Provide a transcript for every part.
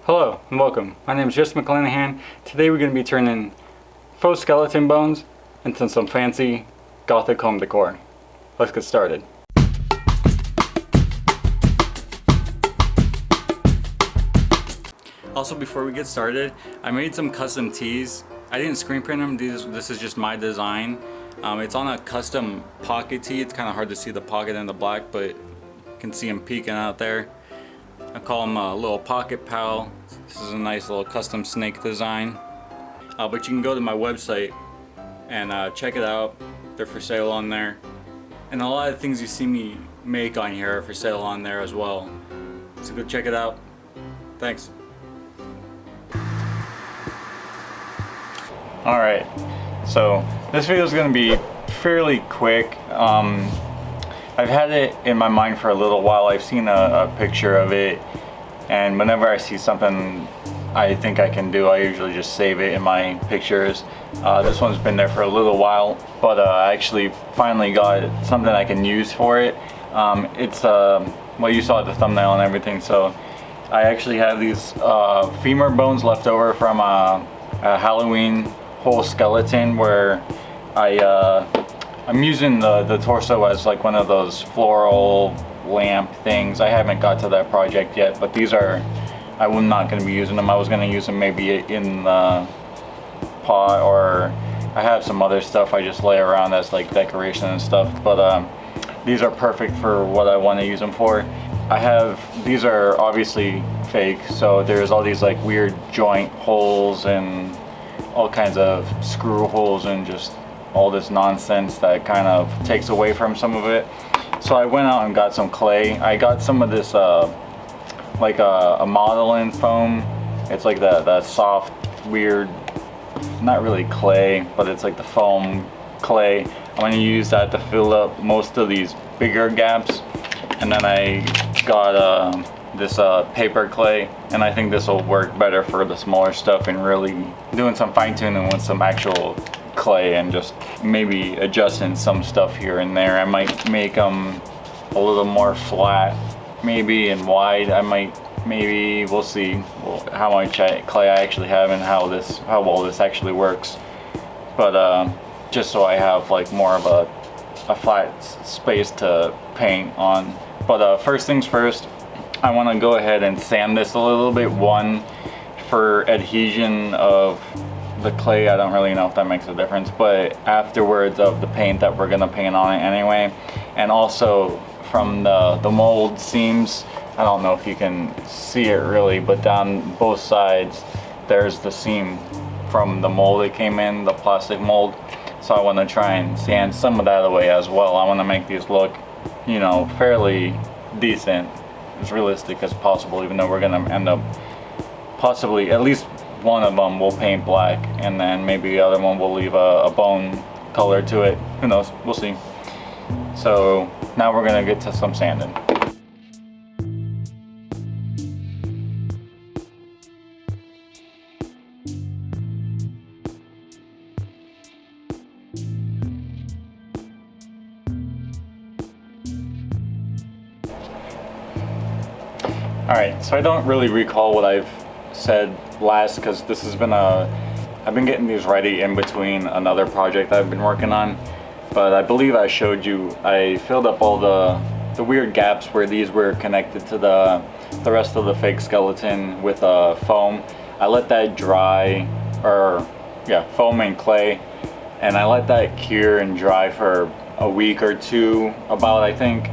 Hello and welcome. My name is JesseMcDesign. Today we're going to be turning faux skeleton bones into some fancy Gothic home decor. Let's get started. Also, before we get started, I made some custom tees. I didn't screen print them. This is just my design. It's on a custom pocket tee. It's kind of hard to see the pocket in the black, but you can see them peeking out there. I call them a little pocket pal. This is a nice little custom snake design. But you can go to my website and check it out. They're for sale on there. And a lot of things you see me make on here are for sale on there as well. So go check it out. Thanks. Alright, so this video is going to be fairly quick. I've had it in my mind for a little while. I've seen a picture of it, and whenever I see something I think I can do, I usually just save it in my pictures. This one's been there for a little while, but I actually finally got something I can use for it. It's well, you saw the thumbnail and everything, so I actually have these femur bones left over from a Halloween whole skeleton where I'm using the torso as like one of those floral lamp things. I haven't got to that project yet, but these are, I'm not going to be using them. I was going to use them maybe in the pot, or I have some other stuff I just lay around as like decoration and stuff, but these are perfect for what I want to use them for. These are obviously fake, so there's all these like weird joint holes and all kinds of screw holes and just all this nonsense that kind of takes away from some of it. So I went out and got some clay. I got some of this like a modeling foam. It's like that soft, weird, not really clay, but it's like the foam clay. I'm going to use that to fill up most of these bigger gaps. And then I got this paper clay, and I think this will work better for the smaller stuff and really doing some fine tuning with some actual clay and just maybe adjusting some stuff here and there. I might make them a little more flat maybe and wide. We'll see how much clay I actually have and how well this actually works, but just so I have like more of a flat space to paint on. But first things first, I want to go ahead and sand this a little bit. One, for adhesion of the clay. I don't really know if that makes a difference, but afterwards of the paint that we're gonna paint on it anyway. And also from the mold seams, I don't know if you can see it really, but down both sides there's the seam from the mold that came in, the plastic mold. So I want to try and sand some of that away as well. I want to make these look, you know, fairly decent, as realistic as possible, even though we're gonna end up possibly at least one of them will paint black, and then maybe the other one will leave a bone color to it. Who knows? We'll see. So now we're gonna get to some sanding. Alright, so I don't really recall what I've said last, because this has been I've been getting these ready in between another project I've been working on, but I believe I showed you I filled up all the weird gaps where these were connected to the rest of the fake skeleton with foam. I let that dry, or yeah, foam and clay, and I let that cure and dry for a week or two, about, I think.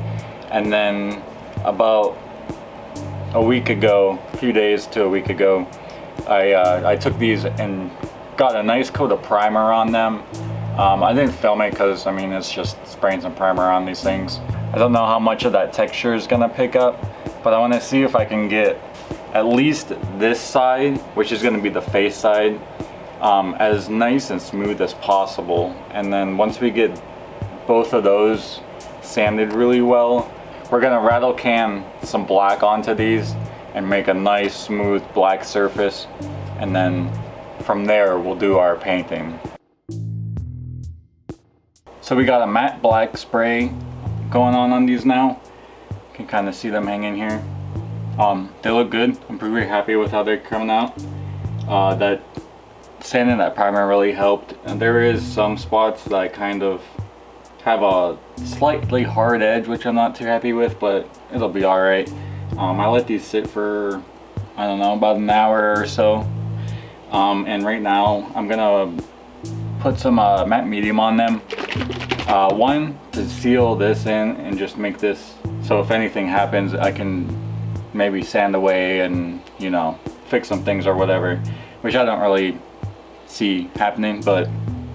And then about a week ago, a few days to a week ago, I took these and got a nice coat of primer on them. I didn't film it because, I mean, it's just spraying some primer on these things. I don't know how much of that texture is gonna pick up, but I want to see if I can get at least this side, which is gonna be the face side, as nice and smooth as possible. And then once we get both of those sanded really well, we're gonna rattle can some black onto these and make a nice smooth black surface, and then from there we'll do our painting. So we got a matte black spray going on these now. You can kind of see them hanging here. They look good. I'm pretty happy with how they're coming out. That sanding that primer really helped, and there is some spots that I kind of have a slightly hard edge, which I'm not too happy with, but it'll be all right. I let these sit for, I don't know, about an hour or so, and right now I'm gonna put some matte medium on them. One, to seal this in and just make this so if anything happens I can maybe sand away and, you know, fix some things or whatever, which I don't really see happening, but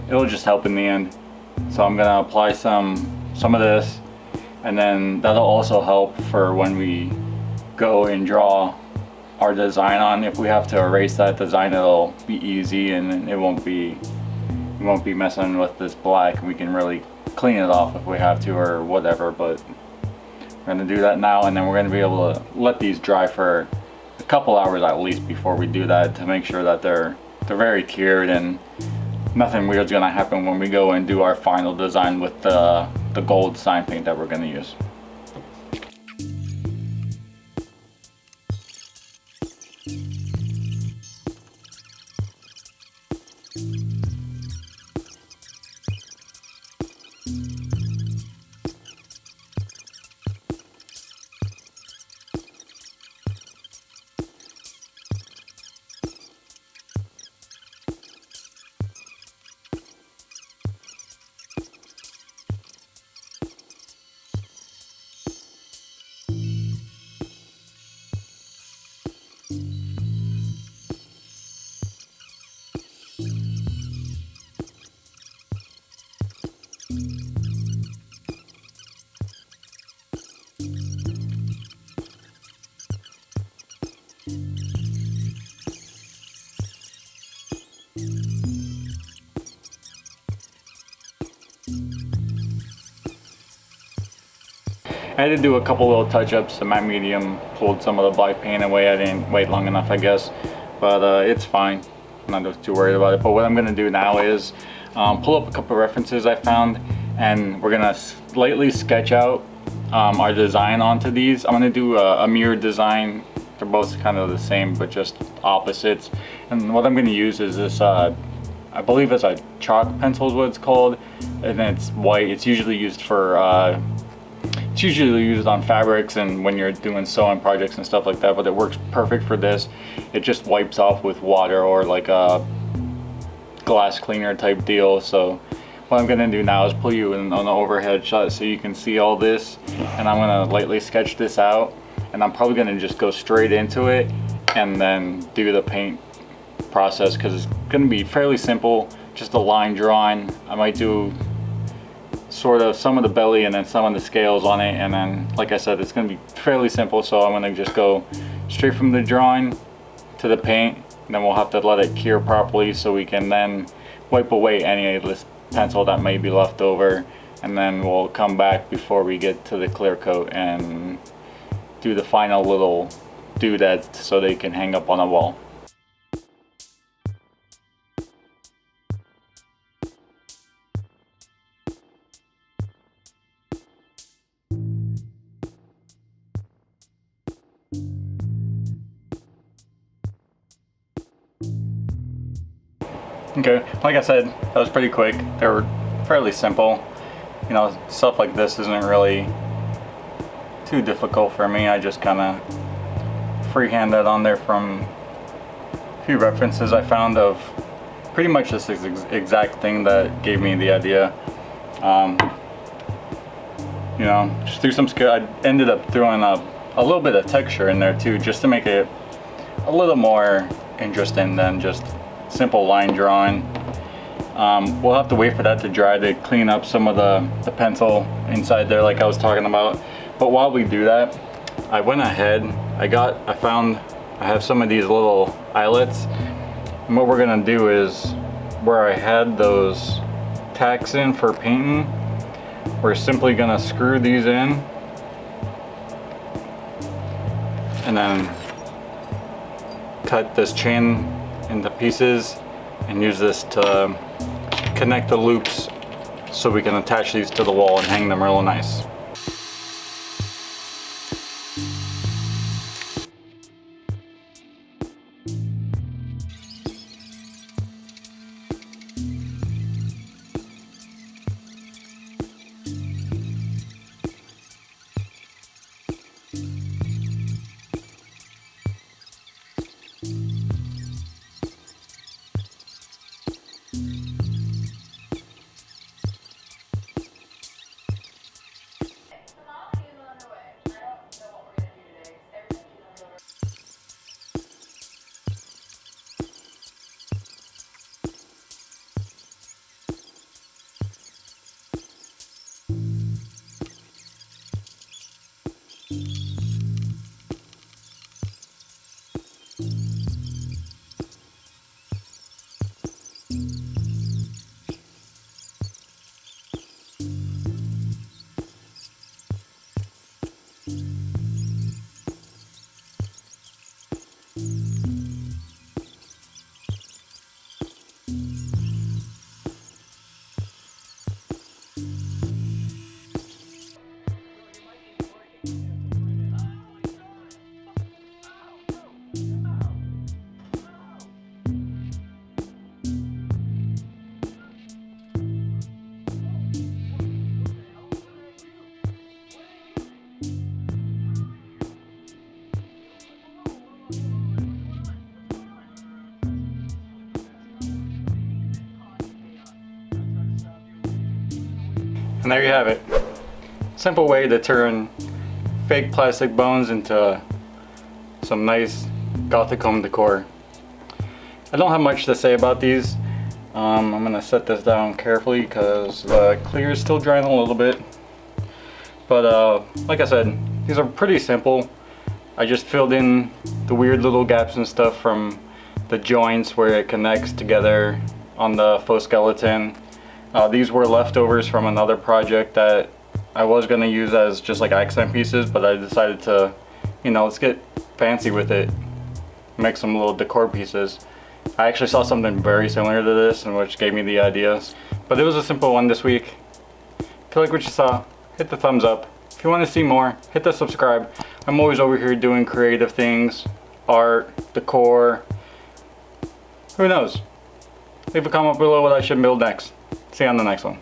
it'll just help in the end. So I'm gonna apply some of this, and then that'll also help for when we go and draw our design on. If we have to erase that design, it'll be easy, and it won't be messing with this black. We can really clean it off if we have to or whatever, but we're gonna do that now, and then we're gonna be able to let these dry for a couple hours at least before we do that, to make sure that they're very cured and nothing weird's gonna happen when we go and do our final design with the gold sign paint that we're gonna use. I had to do a couple little touch-ups. The matte medium pulled some of the black paint away. I didn't wait long enough, I guess, but it's fine. I'm not too worried about it. But what I'm gonna do now is pull up a couple of references I found, and we're gonna slightly sketch out our design onto these. I'm gonna do a mirrored design. They're both kind of the same, but just opposites. And what I'm gonna use is this, I believe it's a chalk pencil is what it's called, and it's white. It's usually used for it's usually used on fabrics and when you're doing sewing projects and stuff like that, but it works perfect for this. It just wipes off with water or like a glass cleaner type deal. So what I'm gonna do now is pull you in on the overhead shot so you can see all this, and I'm gonna lightly sketch this out, and I'm probably gonna just go straight into it and then do the paint process, because it's gonna be fairly simple, just a line drawing. I might do sort of some of the belly and then some of the scales on it, and then like I said, it's going to be fairly simple, so I'm going to just go straight from the drawing to the paint, and then we'll have to let it cure properly so we can then wipe away any of this pencil that may be left over, and then we'll come back before we get to the clear coat and do the final little doodads so they can hang up on the wall. Okay, like I said, that was pretty quick. They were fairly simple. You know, stuff like this isn't really too difficult for me. I just kind of freehand that on there from a few references I found of pretty much this exact thing that gave me the idea. You know, just threw some skill. I ended up throwing a little bit of texture in there too, just to make it a little more interesting than just simple line drawing. We'll have to wait for that to dry to clean up some of the pencil inside there like I was talking about. But while we do that, I went ahead, I found I have some of these little eyelets, and what we're gonna do is where I had those tacks in for painting, we're simply gonna screw these in and then cut this chain into pieces and use this to connect the loops so we can attach these to the wall and hang them real nice. And there you have it. Simple way to turn fake plastic bones into some nice Gothic home decor. I don't have much to say about these. I'm gonna set this down carefully because the clear is still drying a little bit. But like I said, these are pretty simple. I just filled in the weird little gaps and stuff from the joints where it connects together on the faux skeleton. These were leftovers from another project that I was gonna use as just like accent pieces, but I decided to, you know, let's get fancy with it, make some little decor pieces. I actually saw something very similar to this, and which gave me the ideas. But it was a simple one this week. If you like what you saw, hit the thumbs up. If you want to see more, hit the subscribe. I'm always over here doing creative things, art, decor. Who knows? Leave a comment below what I should build next. See you on the next one.